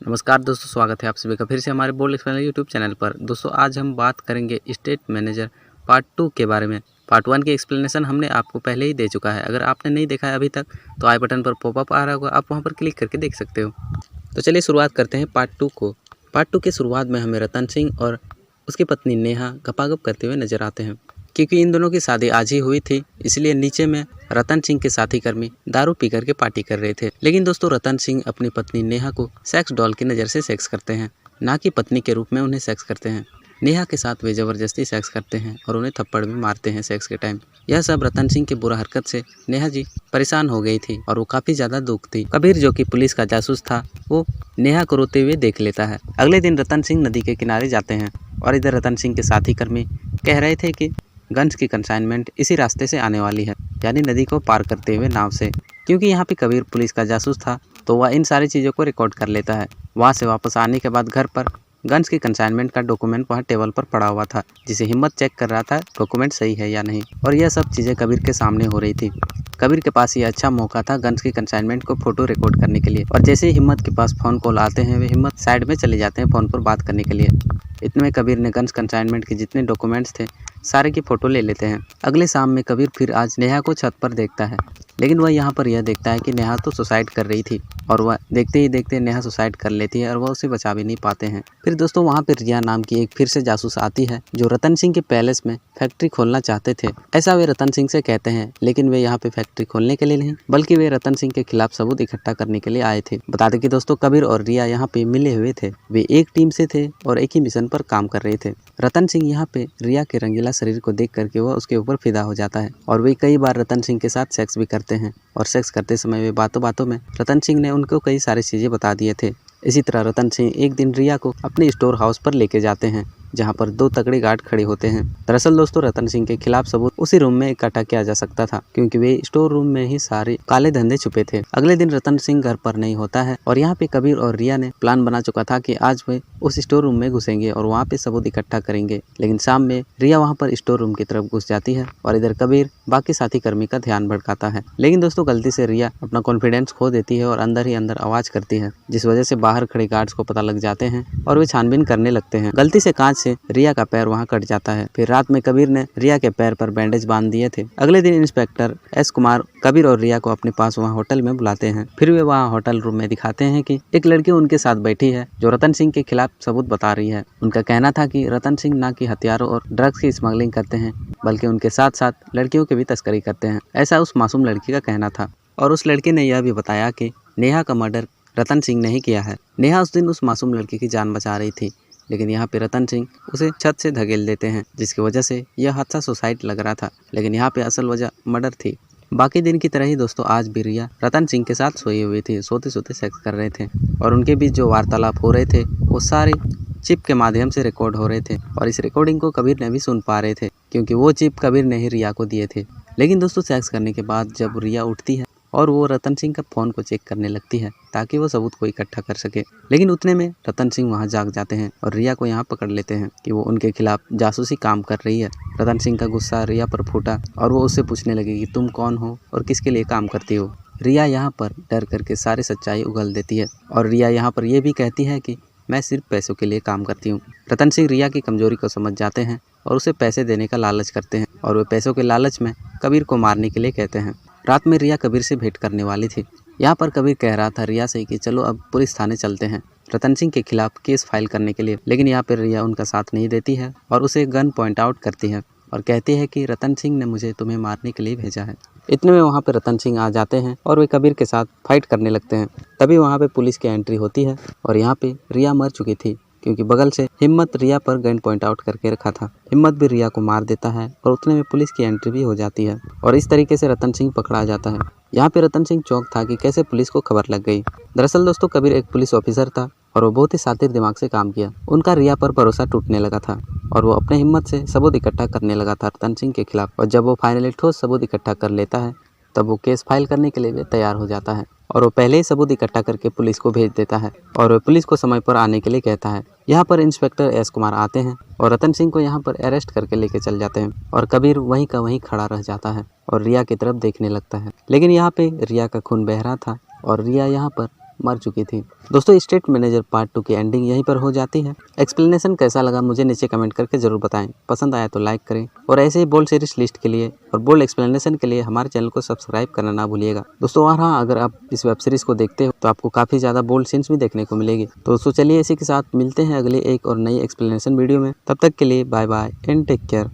नमस्कार दोस्तों, स्वागत है आप सभी का फिर से हमारे बोल्ड एक्सप्लेनर यूट्यूब चैनल पर। दोस्तों आज हम बात करेंगे स्टेट मैनेजर पार्ट 2 के बारे में। पार्ट 1 की एक्सप्लेनेशन हमने आपको पहले ही दे चुका है। अगर आपने नहीं देखा है अभी तक तो आई बटन पर पॉपअप आ रहा होगा, आप वहां पर क्लिक करके देख सकते हो। तो चलिए शुरुआत करते हैं पार्ट 2 को। पार्ट 2 की शुरुआत में हमें रतन सिंह और उसकी पत्नी नेहा गपागप करते हुए नजर आते हैं। क्योंकि इन दोनों की शादी आज ही हुई थी, इसलिए नीचे में रतन सिंह के साथी कर्मी दारू पी करके पार्टी कर रहे थे। लेकिन दोस्तों रतन सिंह अपनी पत्नी नेहा को सेक्स डॉल की नज़र से सेक्स करते हैं, ना कि पत्नी के रूप में उन्हें सेक्स करते हैं। नेहा के साथ वे जबरदस्ती सेक्स करते हैं और उन्हें थप्पड़ भी मारते हैं सेक्स के टाइम। यह सब रतन सिंह की बुरा हरकत से नेहा जी परेशान हो गई थी और वो काफ़ी ज़्यादा दुख थी। कबीर जो कि पुलिस का जासूस था, वो नेहा को रोते हुए देख लेता है। अगले दिन रतन सिंह नदी के किनारे जाते हैं और इधर रतन सिंह के साथी कर्मी कह रहे थे कि गन्स की कंसाइनमेंट इसी रास्ते से आने वाली है, यानी नदी को पार करते हुए नाव से। क्योंकि यहाँ पे कबीर पुलिस का जासूस था तो वह इन सारी चीज़ों को रिकॉर्ड कर लेता है। वहाँ से वापस आने के बाद घर पर गन्स की कंसाइनमेंट का डॉक्यूमेंट वहाँ टेबल पर पड़ा हुआ था, जिसे हिम्मत चेक कर रहा था डॉक्यूमेंट सही है या नहीं। और यह सब चीज़ें कबीर के सामने हो रही थी। कबीर के पास ये अच्छा मौका था गन्स की कंसाइनमेंट को फोटो रिकॉर्ड करने के लिए। और जैसे ही हिम्मत के पास फ़ोन कॉल आते हैं, वे हिम्मत साइड में चले जाते हैं फ़ोन पर बात करने के लिए। इतने में कबीर ने गन्स कंसाइनमेंट के जितने डॉक्यूमेंट्स थे सारे की फ़ोटो ले लेते हैं। अगले शाम में कबीर फिर आज नेहा को छत पर देखता है, लेकिन वह यहाँ पर यह देखता है कि नेहा तो सुसाइड कर रही थी और वह देखते ही देखते नेहा सुसाइड कर लेती है और वह उसे बचा भी नहीं पाते हैं। फिर दोस्तों वहाँ पर रिया नाम की एक फिर से जासूस आती है, जो रतन सिंह के पैलेस में फैक्ट्री खोलना चाहते थे। ऐसा वे रतन सिंह से कहते हैं, लेकिन वे यहाँ पे फैक्ट्री खोलने के लिए नहीं बल्कि वे रतन सिंह के खिलाफ सबूत इकट्ठा करने के लिए आए थे। बता दें कि दोस्तों कबीर और रिया यहाँ पे मिले हुए थे, वे एक टीम से थे और एक ही मिशन पर काम कर रहे थे। रतन सिंह यहाँ पे रिया के रंगीला शरीर को देख करके वह उसके ऊपर फिदा हो जाता है और वे कई बार रतन सिंह के साथ सेक्स भी करते हैं। और सेक्स करते समय वे बातों बातों में रतन सिंह ने उनको कई सारी चीजें बता दिए थे। इसी तरह रतन सिंह एक दिन रिया को अपने स्टोर हाउस पर लेके जाते हैं, जहां पर 2 तगड़े गार्ड खड़े होते हैं। दरअसल दोस्तों रतन सिंह के खिलाफ सबूत उसी रूम में इकट्ठा किया जा सकता था, क्योंकि वे स्टोर रूम में ही सारे काले धंधे छुपे थे। अगले दिन रतन सिंह घर पर नहीं होता है और यहाँ पे कबीर और रिया ने प्लान बना चुका था कि आज वे उस स्टोर रूम में घुसेंगे और वहाँ पे सबूत इकट्ठा करेंगे। लेकिन शाम में रिया वहाँ पर स्टोर रूम की तरफ घुस जाती है और इधर कबीर बाकी साथी कर्मी का ध्यान भटकाता है। लेकिन दोस्तों गलती से रिया अपना कॉन्फिडेंस खो देती है और अंदर ही अंदर आवाज करती है, जिस वजह से बाहर खड़े गार्ड्स को पता लग जाते हैं और वे छानबीन करने लगते हैं। गलती से कांच से रिया का पैर वहां कट जाता है। फिर रात में कबीर ने रिया के पैर पर बैंडेज बांध दिए थे। अगले दिन इंस्पेक्टर एस कुमार कबीर और रिया को अपने पास वहां होटल में बुलाते हैं। फिर वे वहां होटल रूम में दिखाते हैं कि एक लड़की उनके साथ बैठी है, जो रतन सिंह के खिलाफ सबूत बता रही है। उनका कहना था कि रतन सिंह ना कि हथियारों और ड्रग्स की स्मगलिंग करते हैं, बल्कि उनके साथ साथ लड़कियों की भी तस्करी करते हैं। ऐसा उस मासूम लड़की का कहना था। और उस लड़की ने यह भी बताया कि नेहा का मर्डर रतन सिंह ने ही किया है। नेहा उस दिन उस मासूम लड़की की जान बचा रही थी, लेकिन यहाँ पे रतन सिंह उसे छत से धकेल देते हैं, जिसकी वजह से यह हादसा सुसाइड लग रहा था, लेकिन यहाँ पे असल वजह मर्डर थी। बाकी दिन की तरह ही दोस्तों आज भी रिया रतन सिंह के साथ सोई हुई थी, सोते सोते सेक्स कर रहे थे और उनके बीच जो वार्तालाप हो रहे थे वो सारे चिप के माध्यम से रिकॉर्ड हो रहे थे। और इस रिकॉर्डिंग को कबीर ने भी सुन पा रहे थे, क्योंकि वो चिप कबीर ने ही रिया को दिए थे। लेकिन दोस्तों सेक्स करने के बाद जब रिया उठती है और वो रतन सिंह का फ़ोन को चेक करने लगती है ताकि वो सबूत को इकट्ठा कर सके, लेकिन उतने में रतन सिंह वहाँ जाग जाते हैं और रिया को यहाँ पकड़ लेते हैं कि वो उनके खिलाफ जासूसी काम कर रही है। रतन सिंह का गुस्सा रिया पर फूटा और वो उससे पूछने लगे कि तुम कौन हो और किसके लिए काम करती हो। रिया यहाँ पर डर करके सारी सच्चाई उगल देती है और रिया यहाँ पर यह भी कहती है कि मैं सिर्फ पैसों के लिए काम करती हूँ। रतन सिंह रिया की कमजोरी को समझ जाते हैं और उसे पैसे देने का लालच करते हैं और वे पैसों के लालच में कबीर को मारने के लिए कहते हैं। रात में रिया कबीर से भेंट करने वाली थी। यहाँ पर कबीर कह रहा था रिया से कि चलो अब पुलिस थाने चलते हैं रतन सिंह के खिलाफ केस फाइल करने के लिए, लेकिन यहाँ पर रिया उनका साथ नहीं देती है और उसे गन पॉइंट आउट करती है और कहती है कि रतन सिंह ने मुझे तुम्हें मारने के लिए भेजा है। इतने में वहाँ पे रतन सिंह आ जाते हैं और वे कबीर के साथ फाइट करने लगते हैं। तभी वहाँ पे पुलिस की एंट्री होती है और यहाँ पे रिया मर चुकी थी, क्योंकि बगल से हिम्मत रिया पर गन पॉइंट आउट करके रखा था। हिम्मत भी रिया को मार देता है और उतने में पुलिस की एंट्री भी हो जाती है और इस तरीके से रतन सिंह पकड़ा जाता है। यहाँ पे रतन सिंह चौंक था कि कैसे पुलिस को खबर लग गई। दरअसल दोस्तों कबीर एक पुलिस ऑफिसर था और वो बहुत ही शातिर दिमाग से काम किया। उनका रिया पर भरोसा टूटने लगा था और वो अपने हिम्मत से सबूत इकट्ठा करने लगा था रतन सिंह के खिलाफ। और जब वो फाइनली ठोस सबूत इकट्ठा कर लेता है तब वो केस फाइल करने के लिए भी तैयार हो जाता है और वो पहले ही सबूत इकट्ठा करके पुलिस को भेज देता है और वो पुलिस को समय पर आने के लिए कहता है। यहाँ पर इंस्पेक्टर एस कुमार आते हैं और रतन सिंह को यहाँ पर अरेस्ट करके लेके चल जाते हैं और कबीर वहीं का वहीं खड़ा रह जाता है और रिया की तरफ देखने लगता है। लेकिन यहाँ पे रिया का खून बह रहा था और रिया यहाँ पर मर चुकी थी। दोस्तों स्टेट मैनेजर पार्ट 2 की एंडिंग यहीं पर हो जाती है। एक्सप्लेनेशन कैसा लगा मुझे नीचे कमेंट करके जरूर बताएं। पसंद आया तो लाइक करें और ऐसे ही बोल्ड सीरीज लिस्ट के लिए और बोल्ड एक्सप्लेनेशन के लिए हमारे चैनल को सब्सक्राइब करना ना भूलिएगा दोस्तों। और हाँ, अगर आप इस वेब सीरीज को देखते हो तो आपको काफी ज्यादा बोल्ड सीन्स भी देखने को मिलेगी। तो दोस्तों चलिए इसी के साथ मिलते हैं अगले एक और नई एक्सप्लेनेशन वीडियो में। तब तक के लिए bye bye and take care.